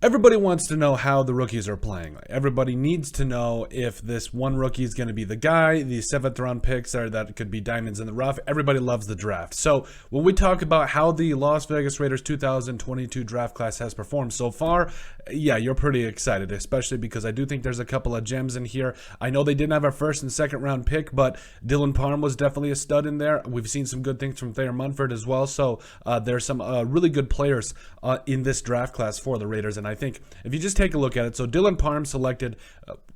Everybody wants to know how the rookies are playing. Everybody needs to know if this one rookie is going to be the guy. These 7th round picks that could be diamonds in the rough. Everybody loves the draft. So when we talk about how the Las Vegas Raiders 2022 draft class has performed so far, yeah, you're pretty excited, especially because I do think there's a couple of gems in here. I know they didn't have a 1st and 2nd round pick, but Parm was definitely a stud in there. We've seen some good things from Thayer Munford as well. So there's some really good players in this draft class for the Raiders. And I think if you just take a look at it, so Parm selected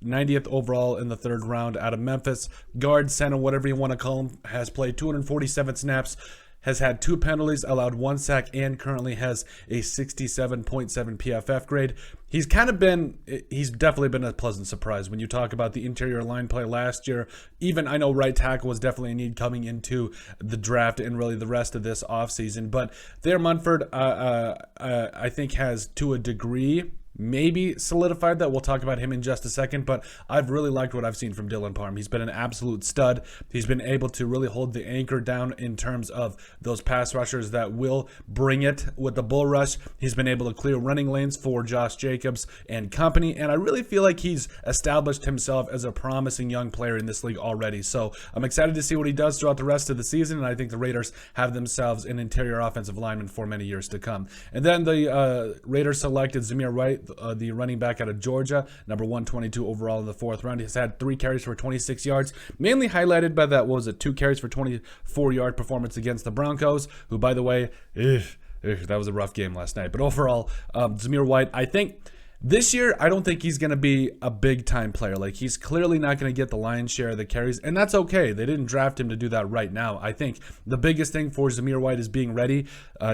90th overall in the 3rd round out of Memphis. Guard, center, whatever you want to call him, has played 247 snaps, has had 2 penalties, allowed 1 sack, and currently has a 67.7 PFF grade. He's definitely been a pleasant surprise when you talk about the interior line play last year. Even I know right tackle was definitely a need coming into the draft and really the rest of this offseason. But Thayer Munford, I think, has to a degree maybe solidified that. We'll talk about him in just a second, but I've really liked what I've seen from Parm. He's been an absolute stud. He's been able to really hold the anchor down in terms of those pass rushers that will bring it with the bull rush. He's been able to clear running lanes for Josh Jacobs and company, and I really feel like he's established himself as a promising young player in this league already. So I'm excited to see what he does throughout the rest of the season, and I think the Raiders have themselves an interior offensive lineman for many years to come. And then the Raiders selected Zamir Wright, the running back out of Georgia, number 122 overall in the 4th round. He's had 3 carries for 26 yards, mainly highlighted by that, 2 carries for 24-yard performance against the Broncos, who, by the way, that was a rough game last night. But overall, Zamir Wright, I think this year, I don't think he's going to be a big-time player. Like, he's clearly not going to get the lion's share of the carries, and that's okay. They didn't draft him to do that right now. I think the biggest thing for Zamir Wright is being ready.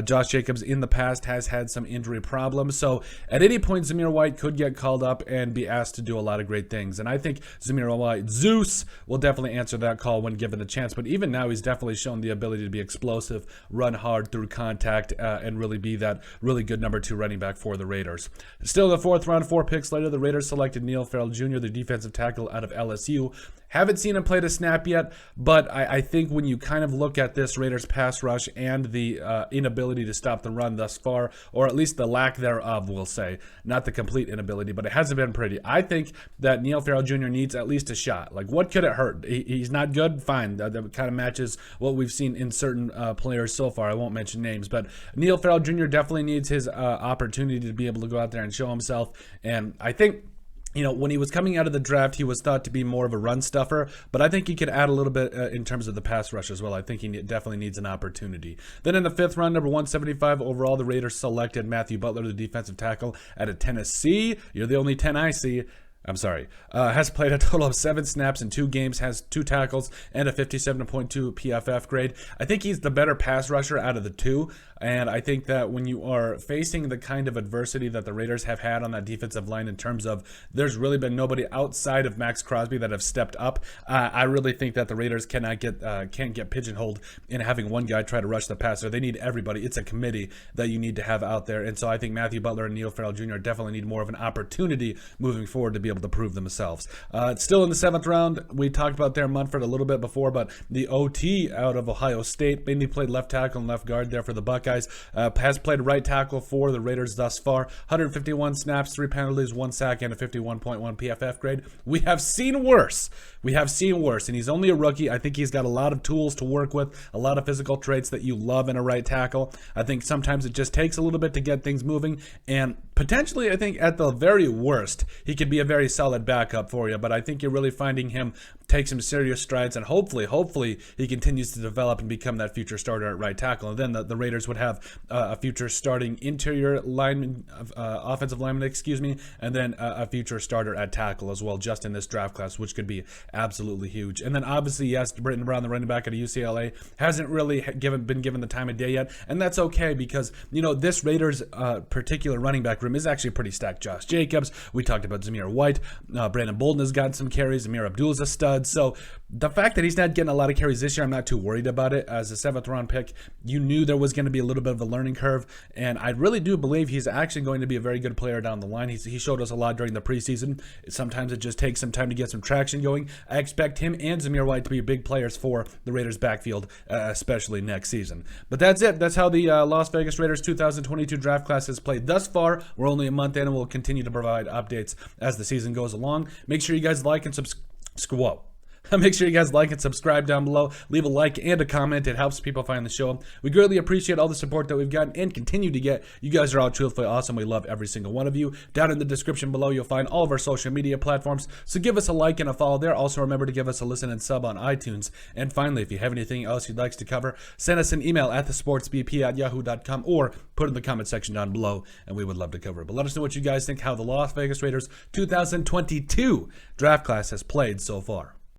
Josh Jacobs in the past has had some injury problems, so at any point, Zamir Wright could get called up and be asked to do a lot of great things. And I think Zamir Wright, Zeus, will definitely answer that call when given the chance. But even now, he's definitely shown the ability to be explosive, run hard through contact, and really be that really good number 2 running back for the Raiders. Still in the 4th round, 4 picks later, the Raiders selected Farrell Jr., the defensive tackle out of LSU. Haven't seen him play a snap yet, but I think when you kind of look at this Raiders pass rush and the inability to stop the run thus far, or at least the lack thereof, we'll say, not the complete inability, but it hasn't been pretty. I think that Farrell Jr. needs at least a shot. Like, what could it hurt? He's not good? Fine. That kind of matches what we've seen in certain players so far. I won't mention names, but Farrell Jr. definitely needs his opportunity to be able to go out there and show himself. And I think, when he was coming out of the draft, he was thought to be more of a run stuffer, but I think he could add a little bit in terms of the pass rush as well. I think he definitely needs an opportunity. Then in the 5th round, number 175 overall, the Raiders selected Matthew Butler, the defensive tackle out of Tennessee. You're the only 10 I see. I'm sorry, has played a total of 7 snaps in 2 games, has 2 tackles, and a 57.2 PFF grade. I think he's the better pass rusher out of the 2, and I think that when you are facing the kind of adversity that the Raiders have had on that defensive line in terms of there's really been nobody outside of Max Crosby that have stepped up, I really think that the Raiders can't get pigeonholed in having one guy try to rush the passer. They need everybody. It's a committee that you need to have out there, and so I think Matthew Butler and Farrell Jr. definitely need more of an opportunity moving forward to be able to prove themselves. Still in the 7th round, we talked about Thayer Munford a little bit before, but the OT out of Ohio State, mainly played left tackle and left guard there for the Buckeyes, has played right tackle for the Raiders thus far. 151 snaps, 3 penalties, 1 sack, and a 51.1 PFF grade. We have seen worse. And he's only a rookie. I think he's got a lot of tools to work with, a lot of physical traits that you love in a right tackle. I think sometimes it just takes a little bit to get things moving, and potentially, I think at the very worst, he could be a very solid backup for you, but I think you're really finding him take some serious strides, and hopefully he continues to develop and become that future starter at right tackle. And then the Raiders would have a future starting interior lineman, offensive lineman, and then a future starter at tackle as well, just in this draft class, which could be absolutely huge. And then obviously, yes, Britton Brown, the running back at UCLA, hasn't really been given the time of day yet, and that's okay because this Raiders particular running back room is actually pretty stacked. Josh Jacobs, we talked about Zamir Wright, Brandon Bolden has gotten some carries, Amir Abdul's a stud. So the fact that he's not getting a lot of carries this year, I'm not too worried about it. As a 7th round pick, you knew there was going to be a little bit of a learning curve, and I really do believe he's actually going to be a very good player down the line. He showed us a lot during the preseason. Sometimes it just takes some time to get some traction going. I expect him and Zamir Wright to be big players for the Raiders backfield, especially next season. But that's it. That's how the Las Vegas Raiders 2022 draft class has played thus far. We're only a month in, and we'll continue to provide updates as the season goes along. Make sure you guys like and subscribe. Make sure you guys like and subscribe down below. Leave a like and a comment. It helps people find the show. We greatly appreciate all the support that we've gotten and continue to get. You guys are all truthfully awesome. We love every single one of you. Down in the description below, you'll find all of our social media platforms. So give us a like and a follow there. Also, remember to give us a listen and sub on iTunes. And finally, if you have anything else you'd like us to cover, send us an email at thesportsbp@yahoo.com or put it in the comment section down below, and we would love to cover it. But let us know what you guys think, how the Las Vegas Raiders 2022 draft class has played so far.